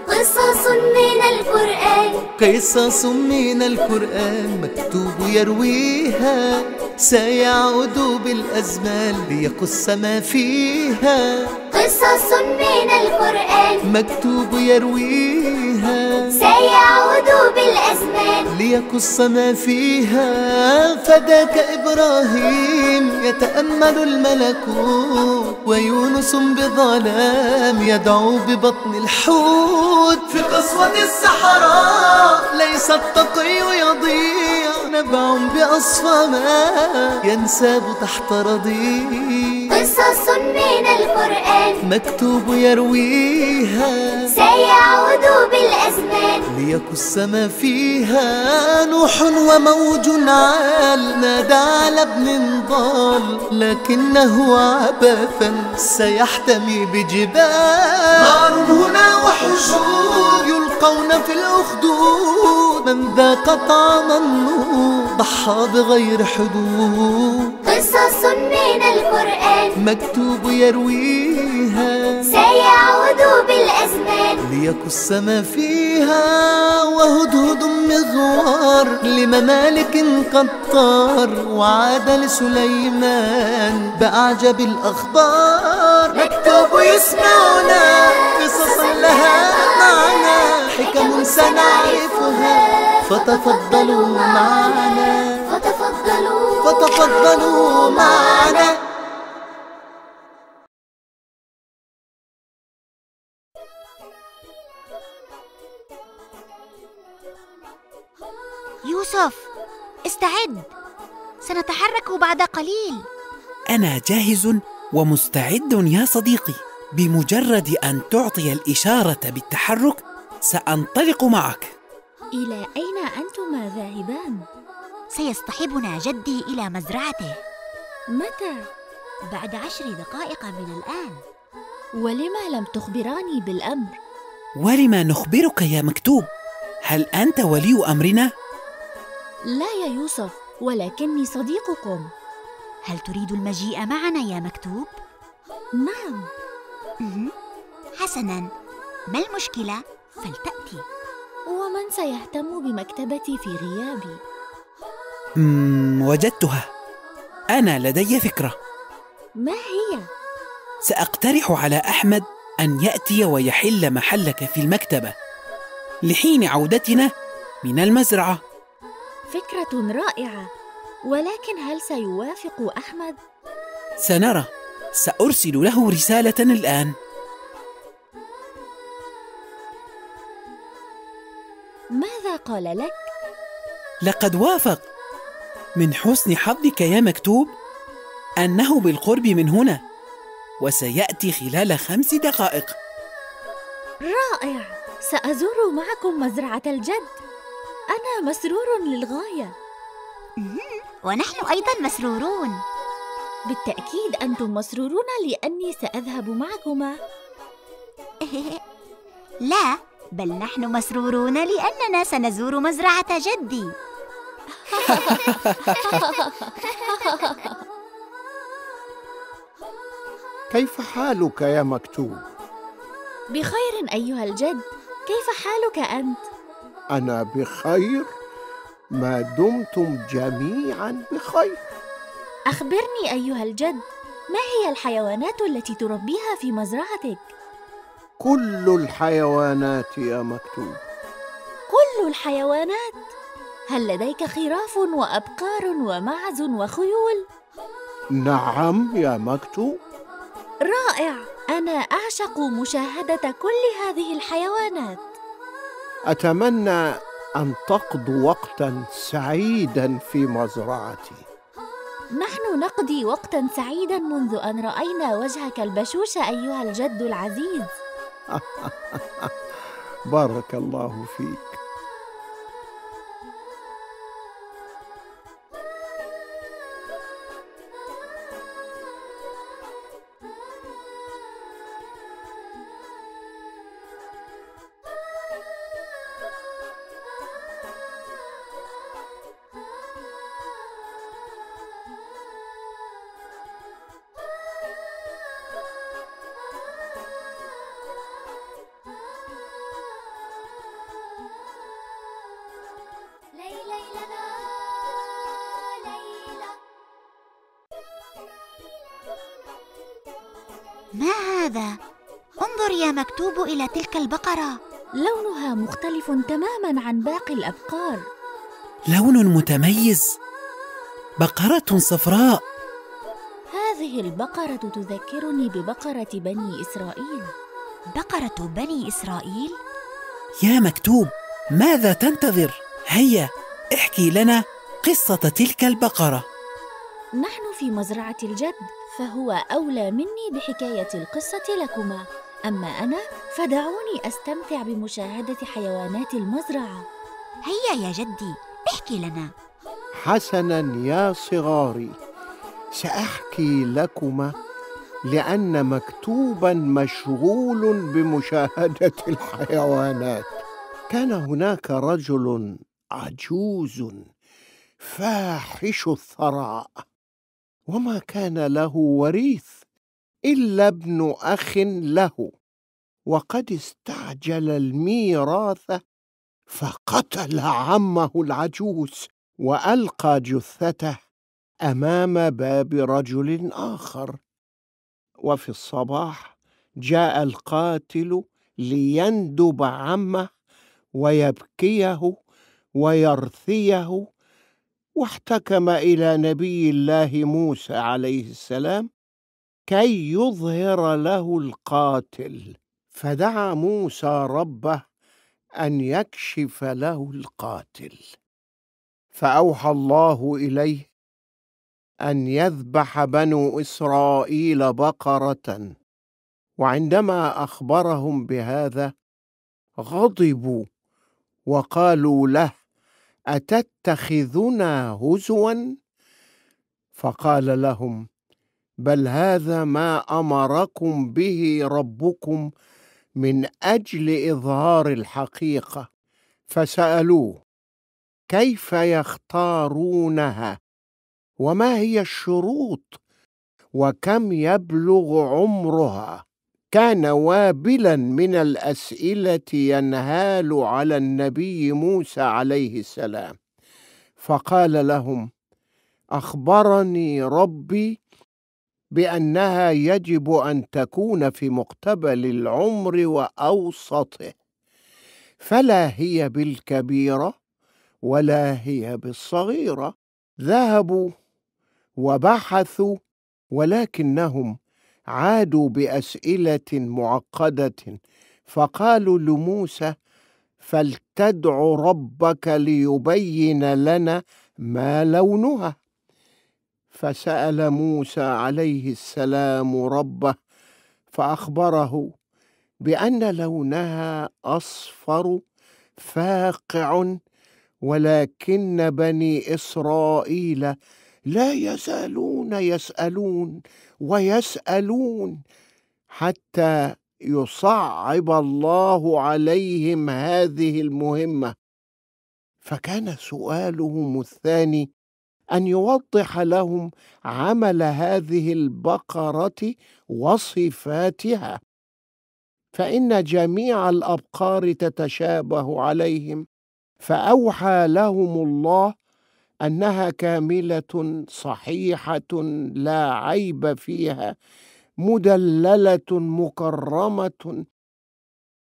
قصص من القرآن، قصص من القرآن مكتوب يرويها، سيعود بالأزمان ليقص ما فيها. قصص من القرآن مكتوب يرويها، سيعود بالأزمان ليقص ما فيها. فداك إبراهيم يتأمل الملكوت، ويونس بظلام يدعو ببطن الحوت. في قسوة الصحراء ليس التقي يضيع، نبع بأصفى ماء ينساب تحت رضيع. قصص من القرآن مكتوب يرويها، سيعود بالأزمان ليقص ما فيها. نوح وموج عال نادى على ابن ضال، لكنه عبثا سيحتمي بجبال. نار هنا وحشود يلقون في الأخدود، من ذاق طعم النور ضحى بغير حدود. قصص من القرآن مكتوب يرويها، سيعود بالأزمان ليقص ما فيها. وهدهد مغوار لممالك قد طار، وعاد لسليمان بأعجب الأخبار. مكتوب يسمعنا قصصا لها معنى، حكم سنعرفها فتفضلوا معنا، فتفضلوا معنا. يوسف، استعد، سنتحرك بعد قليل. أنا جاهز ومستعد يا صديقي، بمجرد أن تعطي الإشارة بالتحرك سأنطلق معك. إلى أين أنتما ذاهبان؟ سيصطحبنا جدي إلى مزرعته. متى؟ بعد 10 دقائق من الآن. ولما لم تخبراني بالأمر؟ ولما نخبرك يا مكتوب؟ هل أنت ولي أمرنا؟ لا يا يوسف، ولكني صديقكم. هل تريد المجيء معنا يا مكتوب؟ نعم. حسناً، ما المشكلة؟ فلتأتي. ومن سيهتم بمكتبتي في غيابي؟ وجدتها. أنا لدي فكرة. ما هي؟ سأقترح على أحمد أن يأتي ويحل محلك في المكتبة لحين عودتنا من المزرعة. فكرة رائعة، ولكن هل سيوافق أحمد؟ سنرى، سأرسل له رسالة الآن. ماذا قال لك؟ لقد وافق. من حسن حظك يا مكتوب أنه بالقرب من هنا، وسيأتي خلال 5 دقائق. رائع، سأزور معكم مزرعة الجد. أنا مسرور للغاية. ونحن أيضا مسرورون. بالتأكيد أنتم مسرورون لأني سأذهب معكما. لا، بل نحن مسرورون لأننا سنزور مزرعة جدي. كيف حالك يا مكتوب؟ بخير أيها الجد، كيف حالك أنت؟ أنا بخير ما دمتم جميعا بخير. أخبرني أيها الجد، ما هي الحيوانات التي تربيها في مزرعتك؟ كل الحيوانات يا مكتوب. كل الحيوانات؟ هل لديك خراف وأبقار ومعز وخيول؟ نعم يا مكتوب. رائع، أنا أعشق مشاهدة كل هذه الحيوانات. أتمنى أن تقضوا وقتا سعيدا في مزرعتي. نحن نقضي وقتا سعيدا منذ أن رأينا وجهك البشوش أيها الجد العزيز. بارك الله فيك. ما هذا؟ انظر يا مكتوب إلى تلك البقرة. لونها مختلف تماماً عن باقي الأبقار. لون متميز، بقرة صفراء. هذه البقرة تذكرني ببقرة بني إسرائيل. بقرة بني إسرائيل؟ يا مكتوب، ماذا تنتظر؟ هيا احكي لنا قصة تلك البقرة. نحن في مزرعة الجد، فهو أولى مني بحكاية القصة لكما. أما أنا فدعوني أستمتع بمشاهدة حيوانات المزرعة. هيا يا جدي، احكي لنا. حسناً يا صغاري، سأحكي لكما لأن مكتوباً مشغول بمشاهدة الحيوانات. كان هناك رجل عجوز فاحش الثراء، وما كان له وريث إلا ابن أخ له، وقد استعجل الميراث فقتل عمه العجوز وألقى جثته أمام باب رجل آخر. وفي الصباح جاء القاتل ليندب عمه ويبكيه ويرثيه، واحتكم إلى نبي الله موسى عليه السلام كي يظهر له القاتل، فدعا موسى ربه أن يكشف له القاتل، فأوحى الله إليه أن يذبح بنو إسرائيل بقرة. وعندما أخبرهم بهذا غضبوا وقالوا له: أتتخذنا هزوا؟ فقال لهم: بل هذا ما أمركم به ربكم من أجل إظهار الحقيقة. فسألوه: كيف يختارونها؟ وما هي الشروط؟ وكم يبلغ عمرها؟ كان وابلا من الأسئلة ينهال على النبي موسى عليه السلام، فقال لهم: أخبرني ربي بأنها يجب أن تكون في مقتبل العمر وأوسطه، فلا هي بالكبيرة ولا هي بالصغيرة. ذهبوا وبحثوا، ولكنهم عادوا بأسئلة معقدة، فقالوا لموسى: فلتدع ربك ليبين لنا ما لونها. فسأل موسى عليه السلام ربه فأخبره بأن لونها أصفر فاقع، ولكن بني إسرائيل لا يزالون يسألون ويسألون حتى يصعب الله عليهم هذه المهمة. فكان سؤالهم الثاني أن يوضح لهم عمل هذه البقرة وصفاتها، فإن جميع الأبقار تتشابه عليهم. فأوحى لهم الله أنها كاملة صحيحة لا عيب فيها، مدللة مكرمة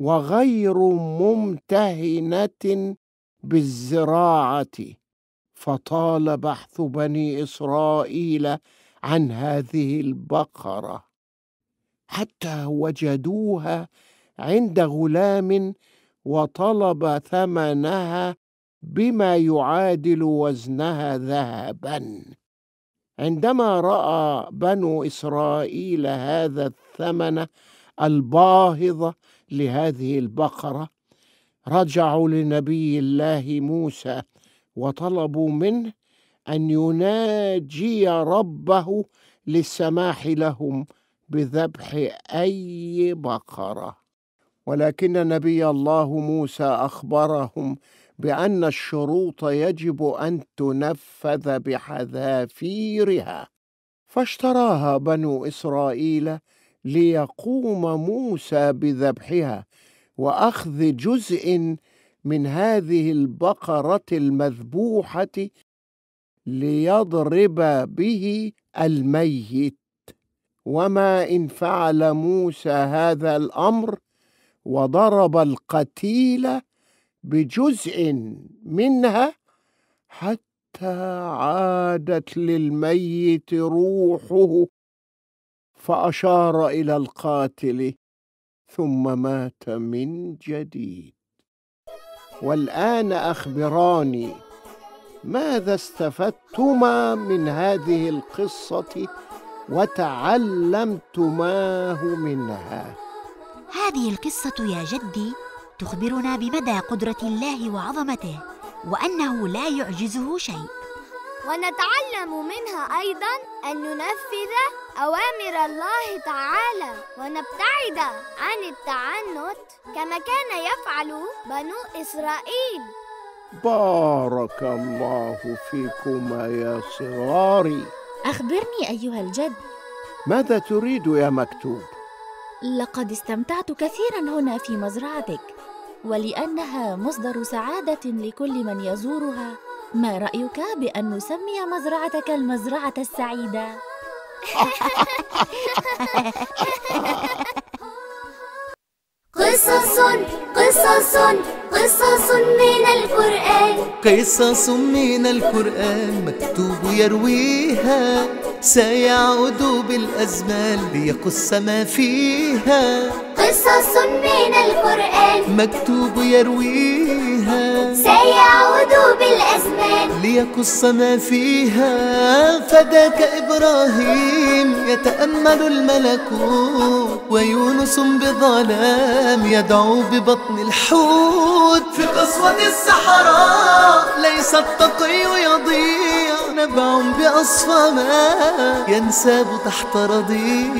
وغير ممتهنة بالزراعة. فطال بحث بني إسرائيل عن هذه البقرة حتى وجدوها عند غلام، وطلب ثمنها بما يعادل وزنها ذهبا. عندما رأى بنو إسرائيل هذا الثمن الباهظ لهذه البقرة، رجعوا لنبي الله موسى وطلبوا منه أن يناجي ربه للسماح لهم بذبح أي بقرة. ولكن نبي الله موسى أخبرهم بأن الشروط يجب أن تنفذ بحذافيرها، فاشتراها بنو إسرائيل ليقوم موسى بذبحها وأخذ جزء من هذه البقرة المذبوحة ليضرب به الميت. وما إن فعل موسى هذا الأمر وضرب القتيل بجزء منها حتى عادت للميت روحه، فأشار إلى القاتل ثم مات من جديد. والآن أخبراني، ماذا استفدتما من هذه القصة وتعلمتماه منها؟ هذه القصة يا جدي تخبرنا بمدى قدرة الله وعظمته، وأنه لا يعجزه شيء. ونتعلم منها أيضا أن ننفذ أوامر الله تعالى ونبتعد عن التعنت كما كان يفعل بنو إسرائيل. بارك الله فيكما يا صغاري. أخبرني أيها الجد، ماذا تريد يا مكتوب؟ لقد استمتعت كثيرا هنا في مزرعتك، ولأنها مصدر سعادة لكل من يزورها، ما رأيك بأن نسمي مزرعتك المزرعة السعيدة؟ قصص قصص قصص من القرآن، قصص من القرآن مكتوب يرويها، سيعود بالأزمان ليقص ما فيها. قصص من القرآن مكتوب يرويها، سيعود بالأزمان ليقص ما فيها. فداك إبراهيم يتأمل الملكوت، ويونس بظلام يدعو ببطن الحوت. في قسوة الصحراء ليس التقي يضيع، نبع بأصفى ماء ينساب تحت رضيع.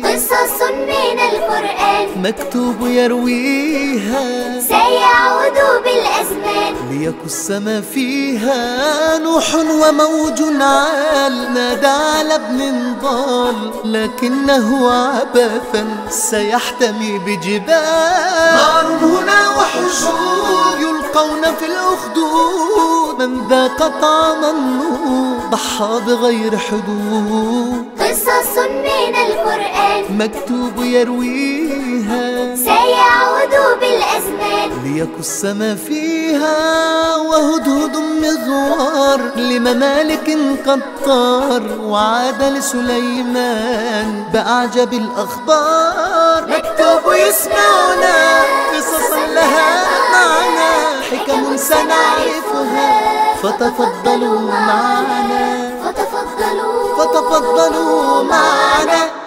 قصص من القرآن مكتوب يرويها، سيعود بالأزمان ليقص ما فيها. نوح وموج عال نادى على ابن ضال، لكنه عبثا سيحتمي بجبال. نار هنا وحشود يلقون في الأخدود، من ذاق طعم النور ضحى بغير حدود. قصص من القرآن مكتوب يرويها، سيعود بالأزمان ليقص ما فيها. وهدهد مغوار لممالك قد طار، وعاد لسليمان بأعجب الأخبار. مكتوب يسمعنا قصصا لها معنى، حكم سنعرفها فتفضلوا معنا، فتفضلوا فتفضلوا معنا.